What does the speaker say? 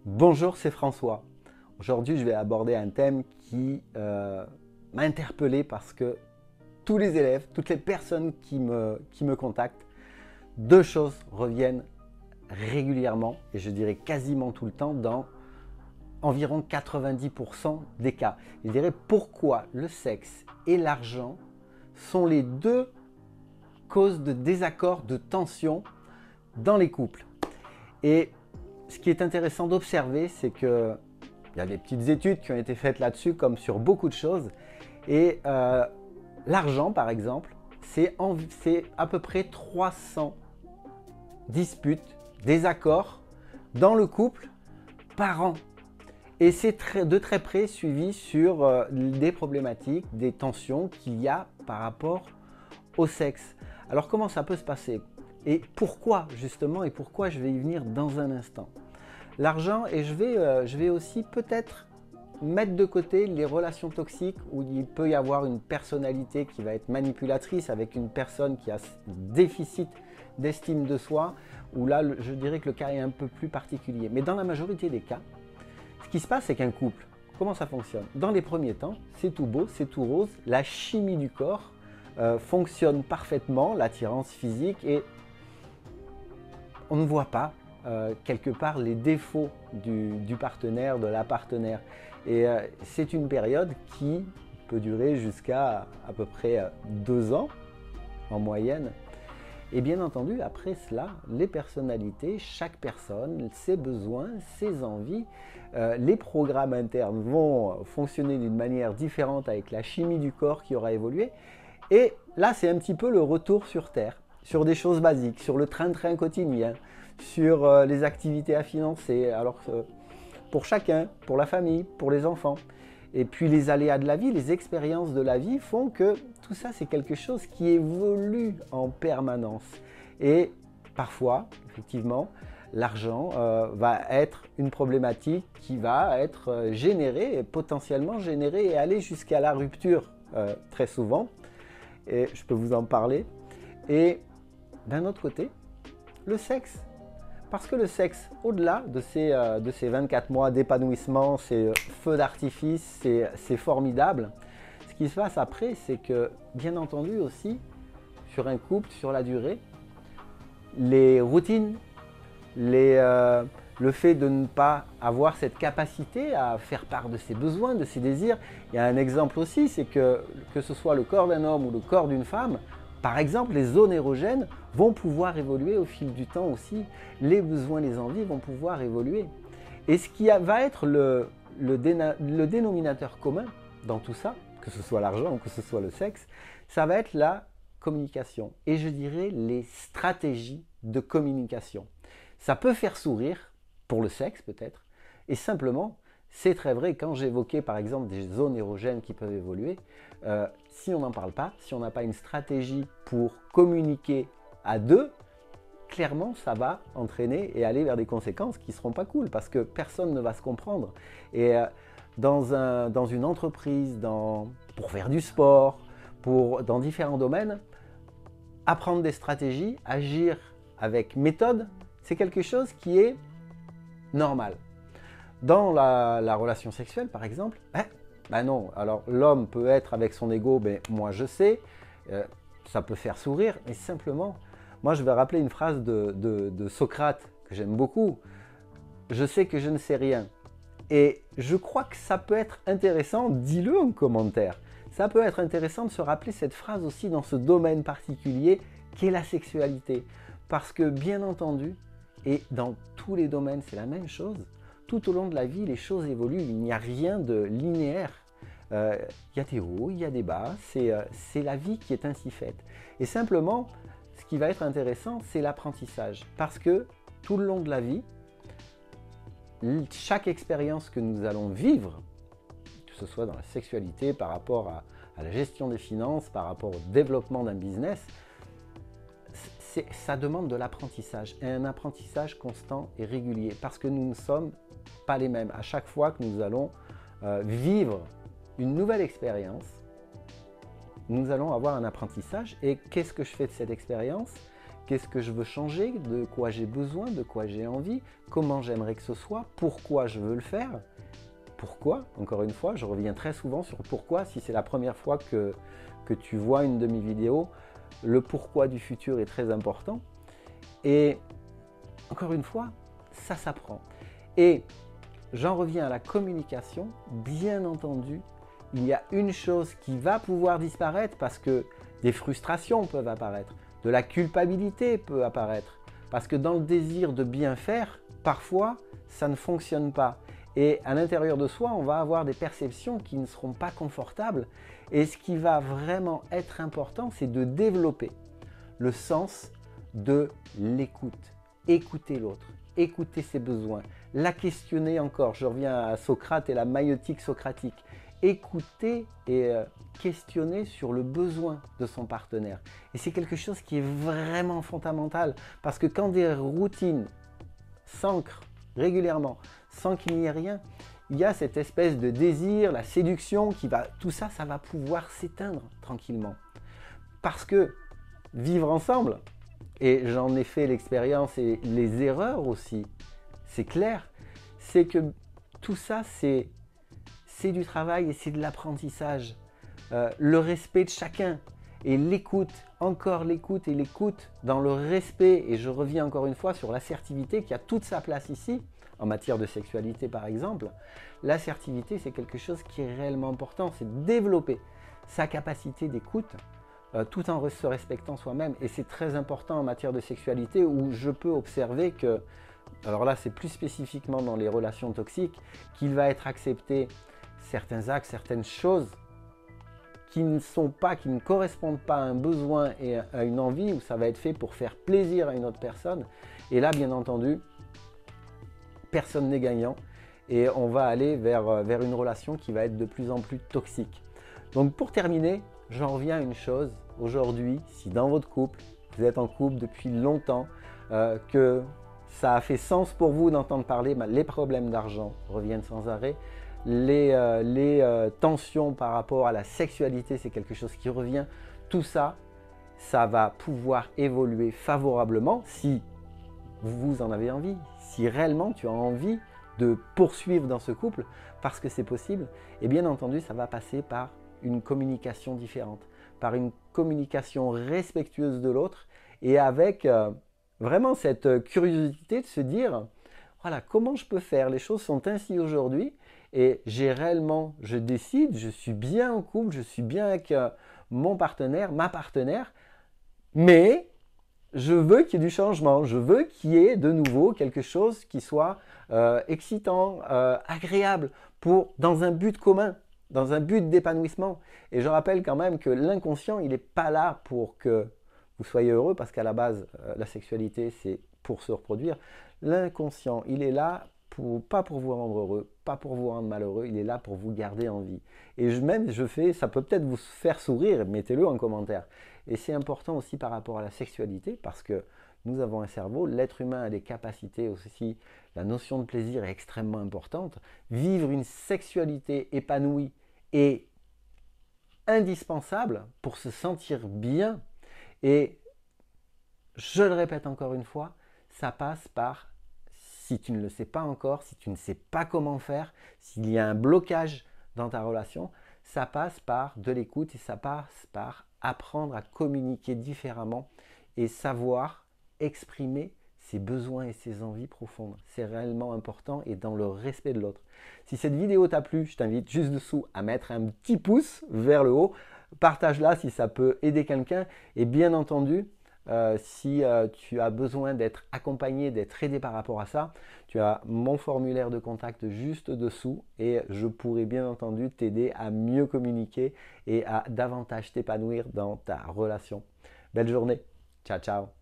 Bonjour, c'est François. Aujourd'hui, je vais aborder un thème qui m'a interpellé parce que tous les élèves, toutes les personnes qui me contactent, deux choses reviennent régulièrement, et je dirais quasiment tout le temps, dans environ 90% des cas. Je dirais pourquoi le sexe et l'argent sont les deux causes de désaccord, de tension dans les couples. Et ce qui est intéressant d'observer, c'est que il y a des petites études qui ont été faites là-dessus, comme sur beaucoup de choses. Et l'argent, par exemple, c'est à peu près 300 disputes, désaccords dans le couple par an. Et c'est de très près suivi sur des problématiques, des tensions qu'il y a par rapport au sexe. Alors comment ça peut se passer? Et pourquoi justement, et pourquoi je vais y venir dans un instant. L'argent, et je vais aussi peut-être mettre de côté les relations toxiques où il peut y avoir une personnalité qui va être manipulatrice avec une personne qui a un déficit d'estime de soi, où là je dirais que le cas est un peu plus particulier. Mais dans la majorité des cas, ce qui se passe, c'est qu'un couple, comment ça fonctionne? Dans les premiers temps, c'est tout beau, c'est tout rose, la chimie du corps fonctionne parfaitement, l'attirance physique, et on ne voit pas quelque part les défauts du partenaire, de la partenaire. Et c'est une période qui peut durer jusqu'à à peu près 2 ans en moyenne. Et bien entendu, après cela, les personnalités, chaque personne, ses besoins, ses envies, les programmes internes vont fonctionner d'une manière différente avec la chimie du corps qui aura évolué. Et là, c'est un petit peu le retour sur Terre, sur des choses basiques, sur le train-train quotidien, sur les activités à financer, alors pour chacun, pour la famille, pour les enfants. Et puis les aléas de la vie, les expériences de la vie font que tout ça, c'est quelque chose qui évolue en permanence. Et parfois, effectivement, l'argent va être une problématique qui va être générée, et potentiellement générée, et aller jusqu'à la rupture très souvent. Et je peux vous en parler. Et d'un autre côté, le sexe. Parce que le sexe, au-delà de ces 24 mois d'épanouissement, ces feux d'artifice, c'est formidable. Ce qui se passe après, c'est que, bien entendu aussi, sur un couple, sur la durée, les routines, le fait de ne pas avoir cette capacité à faire part de ses besoins, de ses désirs. Il y a un exemple aussi, c'est que ce soit le corps d'un homme ou le corps d'une femme, par exemple, les zones érogènes vont pouvoir évoluer au fil du temps aussi. Les besoins, les envies vont pouvoir évoluer. Et ce qui va être le dénominateur commun dans tout ça, que ce soit l'argent ou que ce soit le sexe, ça va être la communication. Et je dirais les stratégies de communication. Ça peut faire sourire, pour le sexe peut-être, et simplement, c'est très vrai, quand j'évoquais par exemple des zones érogènes qui peuvent évoluer, si on n'en parle pas, si on n'a pas une stratégie pour communiquer à deux, clairement ça va entraîner et aller vers des conséquences qui ne seront pas cool, parce que personne ne va se comprendre. Et dans une entreprise, pour faire du sport, dans différents domaines, apprendre des stratégies, agir avec méthode, c'est quelque chose qui est normal. Dans la relation sexuelle, par exemple, ben non. Alors l'homme peut être avec son ego, ben moi je sais, ça peut faire sourire, mais simplement, moi je vais rappeler une phrase de Socrate que j'aime beaucoup. Je sais que je ne sais rien. Et je crois que ça peut être intéressant, dis-le en commentaire. Ça peut être intéressant de se rappeler cette phrase aussi dans ce domaine particulier qu'est la sexualité. Parce que bien entendu, et dans tous les domaines c'est la même chose, tout au long de la vie, les choses évoluent, il n'y a rien de linéaire. Il y a des hauts, il y a des bas, c'est la vie qui est ainsi faite. Et simplement, ce qui va être intéressant, c'est l'apprentissage. Parce que tout le long de la vie, chaque expérience que nous allons vivre, que ce soit dans la sexualité, par rapport à la gestion des finances, par rapport au développement d'un business, ça demande de l'apprentissage, et un apprentissage constant et régulier, parce que nous ne sommes pas les mêmes. À chaque fois que nous allons vivre une nouvelle expérience, nous allons avoir un apprentissage. Et qu'est-ce que je fais de cette expérience? qu'est-ce que je veux changer, de quoi j'ai besoin, de quoi j'ai envie, comment j'aimerais que ce soit, pourquoi je veux le faire. Pourquoi, encore une fois, je reviens très souvent sur pourquoi, si c'est la première fois que tu vois une de mes vidéos, le pourquoi du futur est très important. Et encore une fois, ça s'apprend. Et j'en reviens à la communication, bien entendu, il y a une chose qui va pouvoir disparaître parce que des frustrations peuvent apparaître, de la culpabilité peut apparaître, parce que dans le désir de bien faire, parfois, ça ne fonctionne pas. Et à l'intérieur de soi, on va avoir des perceptions qui ne seront pas confortables. Et ce qui va vraiment être important, c'est de développer le sens de l'écoute. Écouter l'autre, écouter ses besoins, la questionner encore. Je reviens à Socrate et la maïeutique socratique. Écouter et questionner sur le besoin de son partenaire. Et c'est quelque chose qui est vraiment fondamental parce que quand des routines s'ancrent régulièrement sans qu'il n'y ait rien, il y a cette espèce de désir, la séduction qui va, tout ça, ça va pouvoir s'éteindre tranquillement. Parce que vivre ensemble, et j'en ai fait l'expérience et les erreurs aussi, c'est clair, c'est que tout ça, c'est du travail et c'est de l'apprentissage. Le respect de chacun et l'écoute, encore l'écoute et l'écoute dans le respect. Et je reviens encore une fois sur l'assertivité qui a toute sa place ici, en matière de sexualité par exemple. L'assertivité, c'est quelque chose qui est réellement important, c'est développer sa capacité d'écoute tout en se respectant soi-même. Et c'est très important en matière de sexualité où je peux observer que, alors là c'est plus spécifiquement dans les relations toxiques, qu'il va être accepté certains actes, certaines choses qui ne correspondent pas à un besoin et à une envie, où ça va être fait pour faire plaisir à une autre personne. Et là, bien entendu, personne n'est gagnant et on va aller vers une relation qui va être de plus en plus toxique. Donc pour terminer, j'en reviens à une chose. Aujourd'hui, si dans votre couple, vous êtes en couple depuis longtemps, que ça a fait sens pour vous d'entendre parler, les problèmes d'argent reviennent sans arrêt, les tensions par rapport à la sexualité, c'est quelque chose qui revient. Tout ça, ça va pouvoir évoluer favorablement si vous en avez envie, si réellement tu as envie de poursuivre dans ce couple, parce que c'est possible. Et bien entendu, ça va passer par une communication différente, par une communication respectueuse de l'autre et avec vraiment cette curiosité de se dire, voilà, comment je peux faire? Les choses sont ainsi aujourd'hui et je décide, je suis bien en couple, je suis bien avec mon partenaire, ma partenaire, mais je veux qu'il y ait du changement, je veux qu'il y ait de nouveau quelque chose qui soit excitant, agréable, dans un but commun, dans un but d'épanouissement. Et je rappelle quand même que l'inconscient, il n'est pas là pour que vous soyez heureux, parce qu'à la base, la sexualité, c'est pour se reproduire. L'inconscient, il est là pas pour vous rendre heureux, pas pour vous rendre malheureux, il est là pour vous garder en vie. Et ça peut peut-être vous faire sourire, mettez-le en commentaire. Et c'est important aussi par rapport à la sexualité, parce que nous avons un cerveau, l'être humain a des capacités aussi, la notion de plaisir est extrêmement importante. Vivre une sexualité épanouie est indispensable pour se sentir bien. Et je le répète encore une fois, ça passe par, si tu ne le sais pas encore, si tu ne sais pas comment faire, s'il y a un blocage dans ta relation, ça passe par de l'écoute et ça passe par apprendre à communiquer différemment et savoir exprimer ses besoins et ses envies profondes. C'est réellement important et dans le respect de l'autre. Si cette vidéo t'a plu, je t'invite juste dessous à mettre un petit pouce vers le haut. Partage-la si ça peut aider quelqu'un. Et bien entendu, si tu as besoin d'être accompagné, d'être aidé par rapport à ça, tu as mon formulaire de contact juste dessous et je pourrai bien entendu t'aider à mieux communiquer et à davantage t'épanouir dans ta relation. Belle journée. Ciao, ciao.